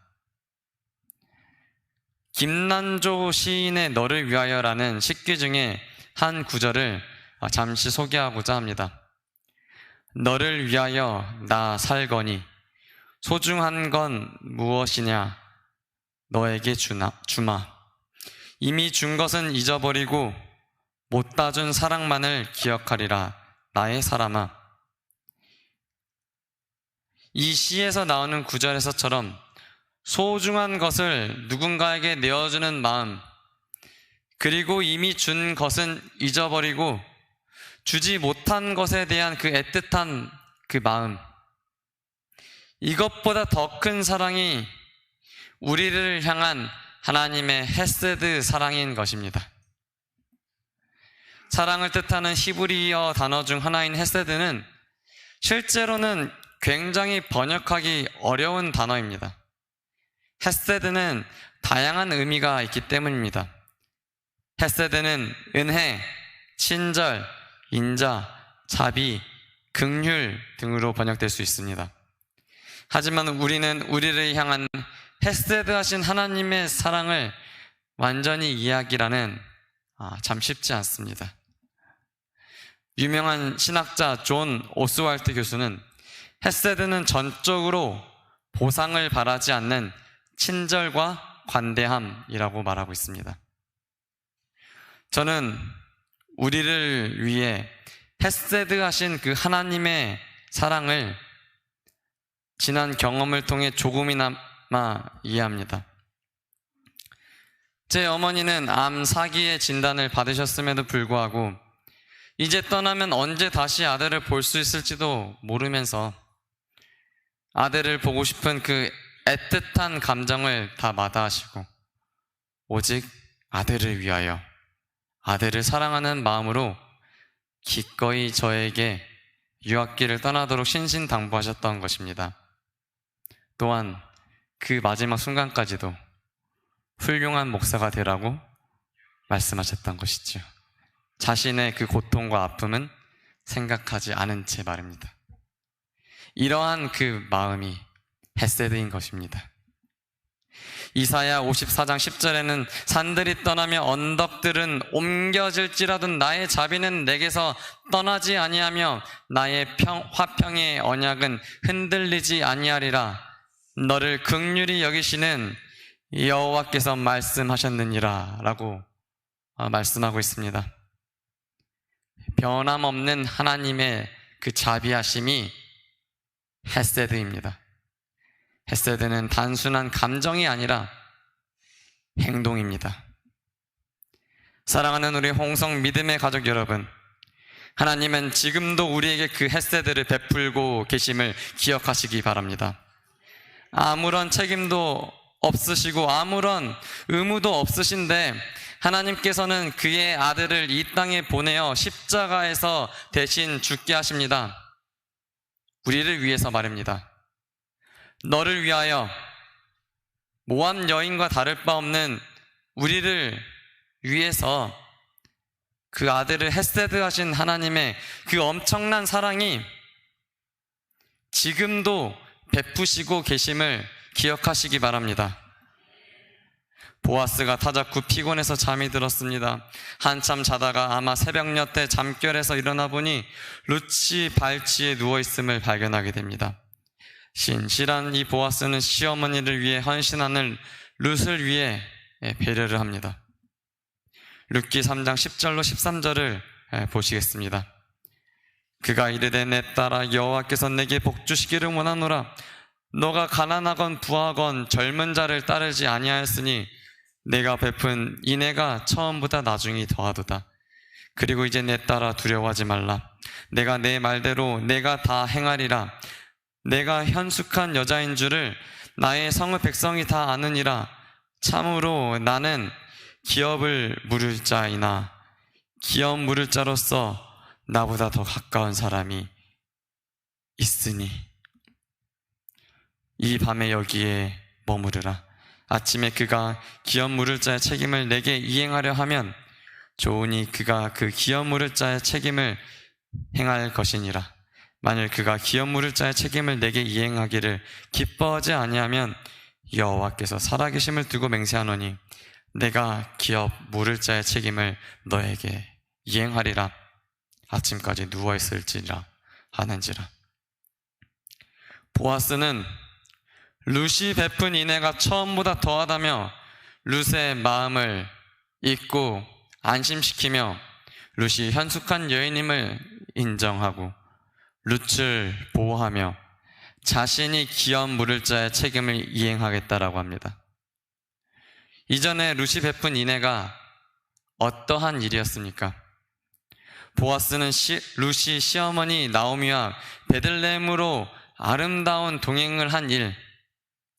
김난조 시인의 너를 위하여라는 식기 중에 한 구절을 잠시 소개하고자 합니다. 너를 위하여 나 살거니 소중한 건 무엇이냐 너에게 주마. 이미 준 것은 잊어버리고 못다 준 사랑만을 기억하리라 나의 사람아. 이 시에서 나오는 구절에서처럼 소중한 것을 누군가에게 내어주는 마음, 그리고 이미 준 것은 잊어버리고 주지 못한 것에 대한 그 애틋한 그 마음, 이것보다 더 큰 사랑이 우리를 향한 하나님의 헤세드 사랑인 것입니다. 사랑을 뜻하는 히브리어 단어 중 하나인 헤세드는 실제로는 굉장히 번역하기 어려운 단어입니다. 헤세드는 다양한 의미가 있기 때문입니다. 헤세드는 은혜, 친절, 인자, 자비, 긍휼 등으로 번역될 수 있습니다. 하지만 우리는 우리를 향한 헤세드하신 하나님의 사랑을 완전히 이해하기라는 참 쉽지 않습니다. 유명한 신학자 존 오스왈트 교수는 헤세드는 전적으로 보상을 바라지 않는 친절과 관대함이라고 말하고 있습니다. 저는 우리를 위해 헤세드하신 그 하나님의 사랑을 지난 경험을 통해 조금이나마 이해합니다. 제 어머니는 암 4기의 진단을 받으셨음에도 불구하고 이제 떠나면 언제 다시 아들을 볼 수 있을지도 모르면서 아들을 보고 싶은 그 애틋한 감정을 다 마다하시고 오직 아들을 위하여 아들을 사랑하는 마음으로 기꺼이 저에게 유학길을 떠나도록 신신당부하셨던 것입니다. 또한 그 마지막 순간까지도 훌륭한 목사가 되라고 말씀하셨던 것이죠. 자신의 그 고통과 아픔은 생각하지 않은 채 말입니다. 이러한 그 마음이 헤세드인 것입니다. 이사야 54장 10절에는 산들이 떠나며 언덕들은 옮겨질지라도 나의 자비는 내게서 떠나지 아니하며 나의 화평의 언약은 흔들리지 아니하리라. 너를 긍휼히 여기시는 여호와께서 말씀하셨느니라 라고 말씀하고 있습니다. 변함없는 하나님의 그 자비하심이 헤세드입니다. 헤세드는 단순한 감정이 아니라 행동입니다. 사랑하는 우리 홍성 믿음의 가족 여러분, 하나님은 지금도 우리에게 그 헤세드를 베풀고 계심을 기억하시기 바랍니다. 아무런 책임도 없으시고 아무런 의무도 없으신데 하나님께서는 그의 아들을 이 땅에 보내어 십자가에서 대신 죽게 하십니다. 우리를 위해서 말입니다. 너를 위하여 모함 여인과 다를 바 없는 우리를 위해서 그 아들을 헤세드하신 하나님의 그 엄청난 사랑이 지금도 베푸시고 계심을 기억하시기 바랍니다. 보아스가 타작후 피곤해서 잠이 들었습니다. 한참 자다가 아마 새벽녘 때 잠결에서 일어나 보니 룻이 발치에 누워있음을 발견하게 됩니다. 신실한 이 보아스는 시어머니를 위해 헌신하는 룻을 위해 배려를 합니다. 룻기 3장 10절로 13절을 보시겠습니다. 그가 이르되 내 딸아 여호와께서 내게 복주시기를 원하노라. 너가 가난하건 부하건 젊은 자를 따르지 아니하였으니 내가 베푼 인애가 처음보다 나중이 더하도다. 그리고 이제 내 딸아 두려워하지 말라. 내가 내 말대로 내가 다 행하리라. 내가 현숙한 여자인 줄을 나의 성읍 백성이 다 아느니라. 참으로 나는 기업을 물을 자이나 기업 물을 자로서 나보다 더 가까운 사람이 있으니 이 밤에 여기에 머무르라. 아침에 그가 기업 물을 자의 책임을 내게 이행하려 하면 좋으니 그가 그 기업 물을 자의 책임을 행할 것이니라. 만일 그가 기업 물을 자의 책임을 내게 이행하기를 기뻐하지 아니하면 여호와께서 살아계심을 두고 맹세하노니 내가 기업 물을 자의 책임을 너에게 이행하리라. 아침까지 누워있을지라 하는지라. 보아스는 룻이 베푼 인애가 처음보다 더하다며 룻의 마음을 잊고 안심시키며 룻이 현숙한 여인임을 인정하고 룻을 보호하며 자신이 기업 물을 자의 책임을 이행하겠다라고 합니다. 이전에 룻이 베푼 인애가 어떠한 일이었습니까? 보아스는 룻이 시어머니 나오미와 베들레헴으로 아름다운 동행을 한 일,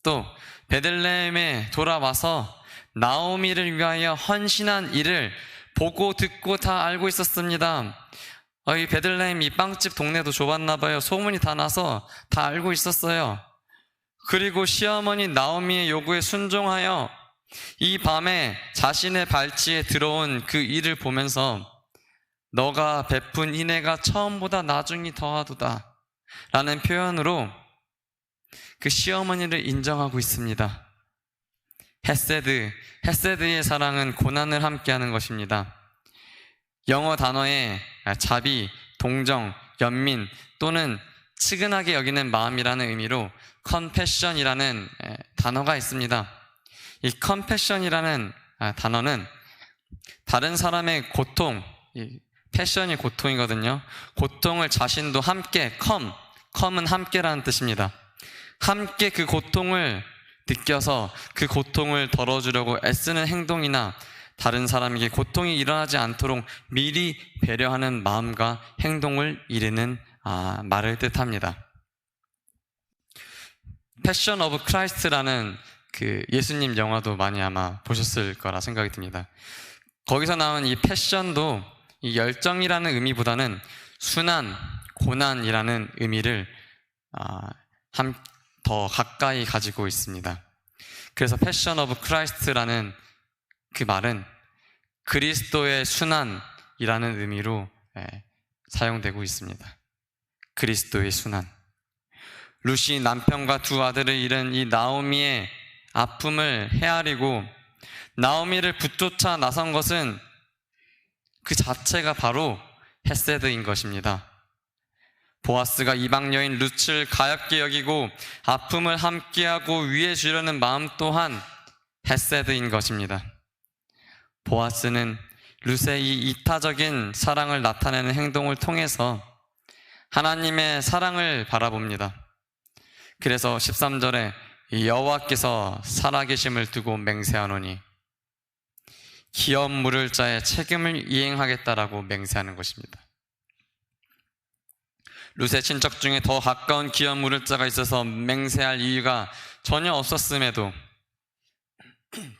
또 베들레헴에 돌아와서 나오미를 위하여 헌신한 일을 보고 듣고 다 알고 있었습니다. 이 베들레헴 이 빵집 동네도 좁았나 봐요. 소문이 다 나서 다 알고 있었어요. 그리고 시어머니 나오미의 요구에 순종하여 이 밤에 자신의 발치에 들어온 그 일을 보면서 너가 베푼 인애가 처음보다 나중이 더하도다 라는 표현으로 그 시어머니를 인정하고 있습니다. 헤세드의 사랑은 고난을 함께하는 것입니다. 영어 단어에 자비, 동정, 연민 또는 측은하게 여기는 마음이라는 의미로 compassion이라는 단어가 있습니다. 이 compassion이라는 단어는 다른 사람의 고통, 패션이 고통이거든요. 고통을 자신도 함께, come은 함께라는 뜻입니다. 함께 그 고통을 느껴서 그 고통을 덜어주려고 애쓰는 행동이나 다른 사람에게 고통이 일어나지 않도록 미리 배려하는 마음과 행동을 이르는 말을 뜻합니다. 패션 오브 크라이스트라는 그 예수님 영화도 많이 아마 보셨을 거라 생각이 듭니다. 거기서 나온 이 패션도 이 열정이라는 의미보다는 순환, 고난이라는 의미를 더 가까이 가지고 있습니다. 그래서 패션 오브 크라이스트라는 그 말은 그리스도의 순환이라는 의미로 사용되고 있습니다. 그리스도의 순환. 룻이 남편과 두 아들을 잃은 이 나오미의 아픔을 헤아리고 나오미를 붙쫓아 나선 것은 그 자체가 바로 헤세드인 것입니다. 보아스가 이방 여인 룻을 가엾게 여기고 아픔을 함께하고 위해 주려는 마음 또한 헤세드인 것입니다. 보아스는 룻의 이 이타적인 사랑을 나타내는 행동을 통해서 하나님의 사랑을 바라봅니다. 그래서 13절에 여호와께서 살아계심을 두고 맹세하노니 기업 물을 자의 책임을 이행하겠다라고 맹세하는 것입니다. 룻의 친척 중에 더 가까운 기업 물을 자가 있어서 맹세할 이유가 전혀 없었음에도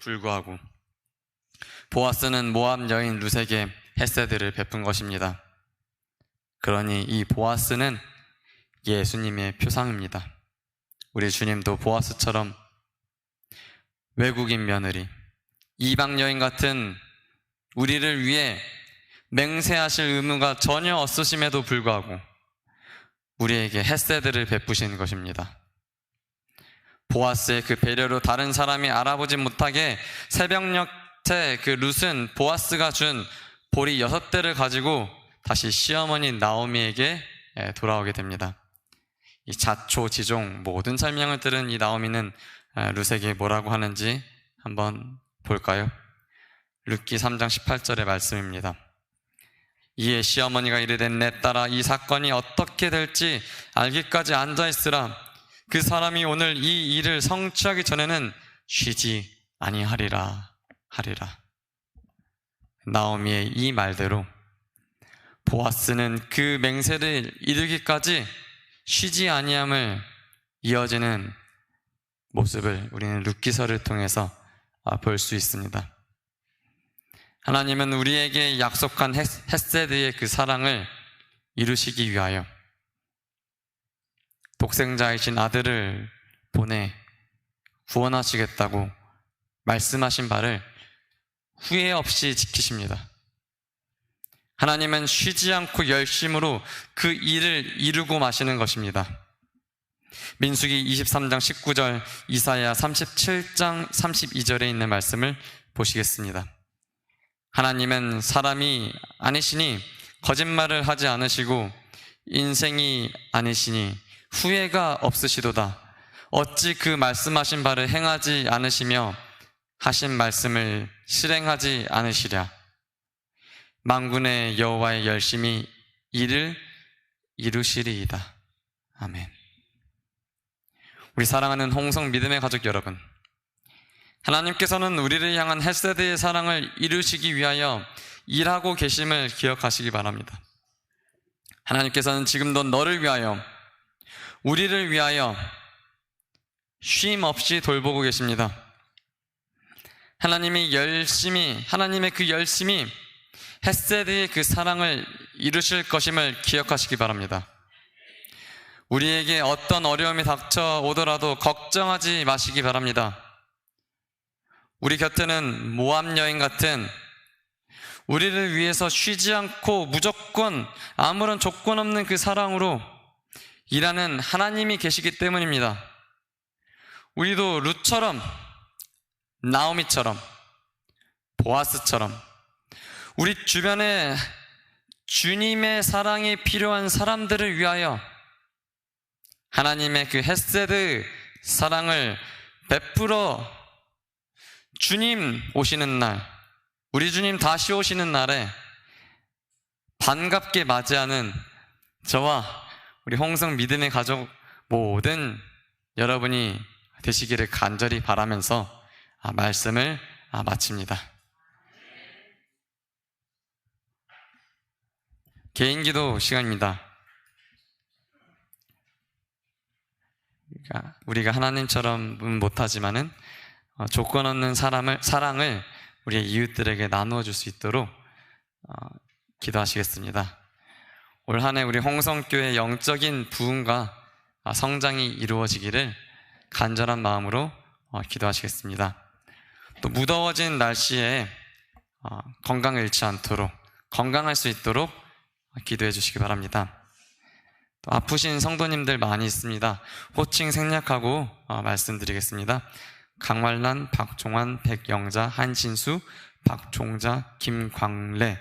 불구하고 보아스는 모압 여인 룻에게 헤세드를 베푼 것입니다. 그러니 이 보아스는 예수님의 표상입니다. 우리 주님도 보아스처럼 외국인 며느리, 이방 여인 같은 우리를 위해 맹세하실 의무가 전혀 없으심에도 불구하고 우리에게 헤세드를 베푸신 것입니다. 보아스의 그 배려로 다른 사람이 알아보지 못하게 새벽녘에 그 룻은 보아스가 준 보리 6대를 가지고 다시 시어머니 나오미에게 돌아오게 됩니다. 이 자초지종 모든 설명을 들은 이 나오미는 룻에게 뭐라고 하는지 한번 볼까요? 룻기 3장 18절의 말씀입니다. 이에 시어머니가 이르되 내 딸아 이 사건이 어떻게 될지 알기까지 앉아있으라. 그 사람이 오늘 이 일을 성취하기 전에는 쉬지 아니하리라 하리라. 나오미의 이 말대로 보아스는 그 맹세를 이루기까지 쉬지 아니함을 이어지는 모습을 우리는 룻기서를 통해서 볼 수 있습니다. 하나님은 우리에게 약속한 헤세드의 그 사랑을 이루시기 위하여 독생자이신 아들을 보내 구원하시겠다고 말씀하신 바를 후회 없이 지키십니다. 하나님은 쉬지 않고 열심으로 그 일을 이루고 마시는 것입니다. 민수기 23장 19절, 이사야 37장 32절에 있는 말씀을 보시겠습니다. 하나님은 사람이 아니시니 거짓말을 하지 않으시고 인생이 아니시니 후회가 없으시도다. 어찌 그 말씀하신 바를 행하지 않으시며 하신 말씀을 실행하지 않으시랴. 만군의 여호와의 열심히 이를 이루시리이다. 아멘. 우리 사랑하는 홍성 믿음의 가족 여러분, 하나님께서는 우리를 향한 헤세드의 사랑을 이루시기 위하여 일하고 계심을 기억하시기 바랍니다. 하나님께서는 지금도 너를 위하여, 우리를 위하여 쉼 없이 돌보고 계십니다. 하나님의 그 열심이 헤세드의 그 사랑을 이루실 것임을 기억하시기 바랍니다. 우리에게 어떤 어려움이 닥쳐오더라도 걱정하지 마시기 바랍니다. 우리 곁에는 모함 여인 같은 우리를 위해서 쉬지 않고 무조건 아무런 조건 없는 그 사랑으로 일하는 하나님이 계시기 때문입니다. 우리도 룻처럼, 나오미처럼, 보아스처럼 우리 주변에 주님의 사랑이 필요한 사람들을 위하여 하나님의 그 헤세드 사랑을 베풀어 주님 오시는 날, 우리 주님 다시 오시는 날에 반갑게 맞이하는 저와 우리 홍성 믿음의 가족 모든 여러분이 되시기를 간절히 바라면서 말씀을 마칩니다. 개인기도 시간입니다. 우리가 하나님처럼은 못하지만은 조건 없는 사랑을 우리의 이웃들에게 나누어 줄 수 있도록 기도하시겠습니다. 올 한 해 우리 홍성교회 영적인 부흥과 성장이 이루어지기를 간절한 마음으로 기도하시겠습니다. 또 무더워진 날씨에 건강을 잃지 않도록 건강할 수 있도록 기도해 주시기 바랍니다. 또 아프신 성도님들 많이 있습니다. 호칭 생략하고 말씀드리겠습니다. 강말란, 박종환, 백영자, 한신수, 박종자, 김광래,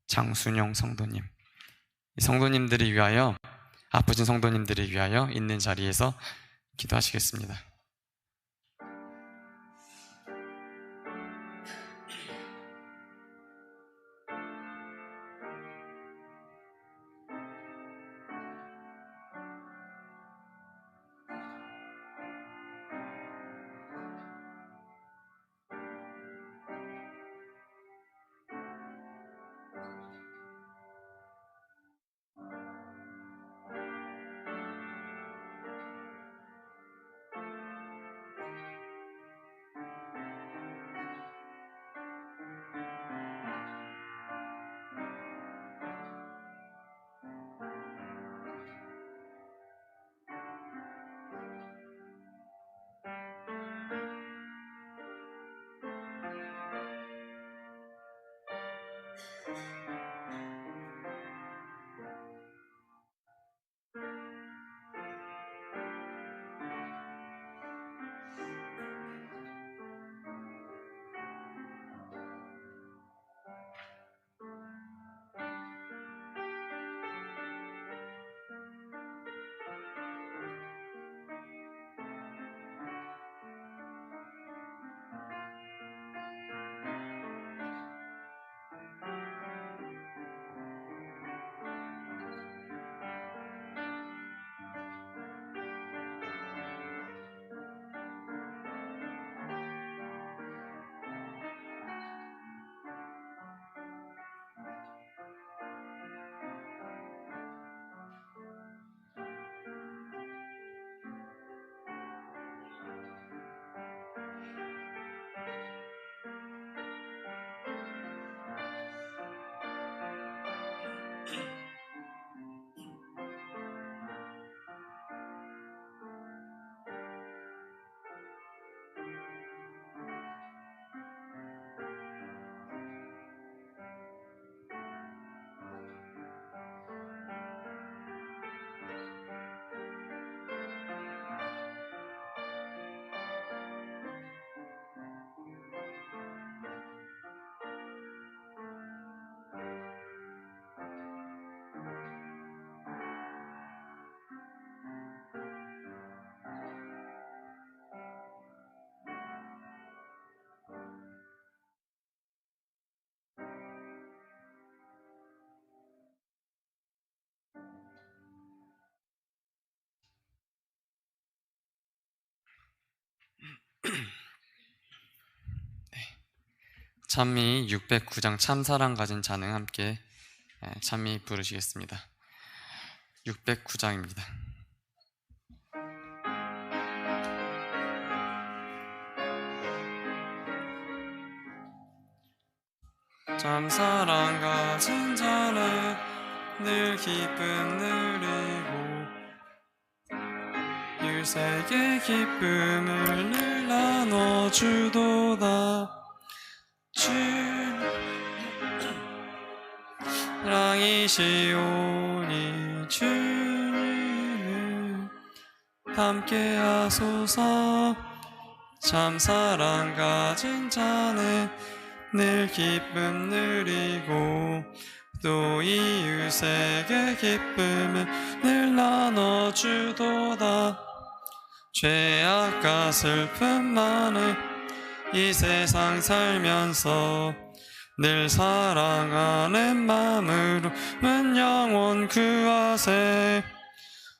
장순영 성도님, 이 성도님들이 위하여, 아프신 성도님들이 위하여 있는 자리에서 기도하시겠습니다. 찬미 609장 참사랑 가진 자는 함께 찬미 부르시겠습니다. 609장입니다. 참 사랑 가진 자는 늘 기쁨 누리고 일세계 기쁨을 늘 나눠주도다. 사랑이시오니 주님을 함께 하소서. 참 사랑 가진 자는 늘 기쁨 누리고 또 이웃에게 기쁨을 늘 나눠주도다. 죄악과 슬픔 많은 이 세상 살면서 늘 사랑하는 마음으로 문 영원 구하세.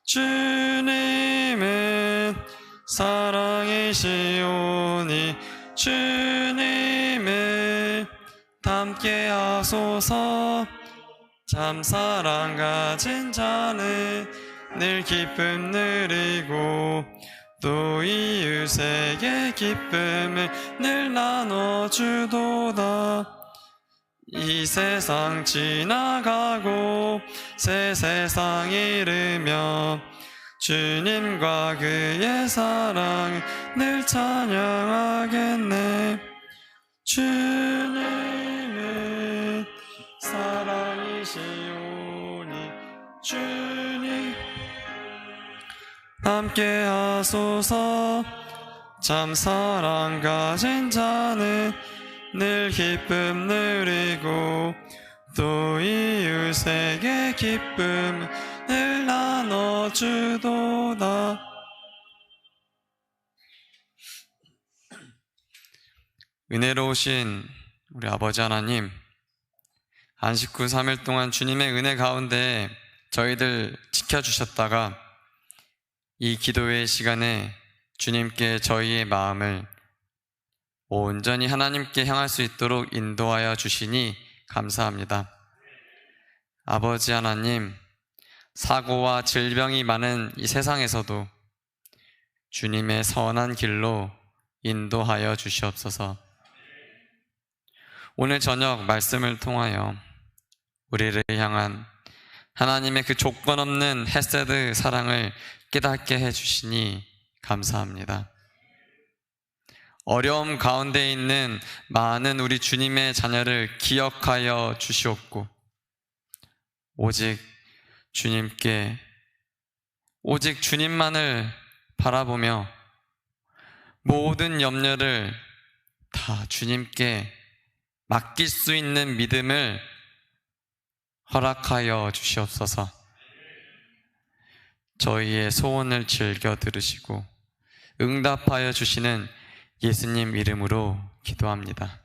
주님은 사랑이시오니 주님을 함께 하소서. 참 사랑 가진 자는 늘 기쁨 누리고 또 이웃에게 기쁨을 늘 나눠주도다. 이 세상 지나가고 새 세상 이르며 주님과 그의 사랑을 늘 찬양하겠네. 주님은 사랑이시오니 주님 함께 하소서. 참 사랑 가진 자는 늘 기쁨 누리고 또 이웃에게 기쁨을 늘 나눠주도다. 은혜로우신 우리 아버지 하나님, 안식 후 3일 동안 주님의 은혜 가운데 저희들 지켜주셨다가 이 기도회 시간에 주님께 저희의 마음을 온전히 하나님께 향할 수 있도록 인도하여 주시니 감사합니다. 아버지 하나님, 사고와 질병이 많은 이 세상에서도 주님의 선한 길로 인도하여 주시옵소서. 오늘 저녁 말씀을 통하여 우리를 향한 하나님의 그 조건 없는 헤세드 사랑을 깨닫게 해주시니 감사합니다. 어려움 가운데 있는 많은 우리 주님의 자녀를 기억하여 주시옵고 오직 주님께, 오직 주님만을 바라보며 모든 염려를 다 주님께 맡길 수 있는 믿음을 허락하여 주시옵소서. 저희의 소원을 즐겨 들으시고 응답하여 주시는 예수님 이름으로 기도합니다.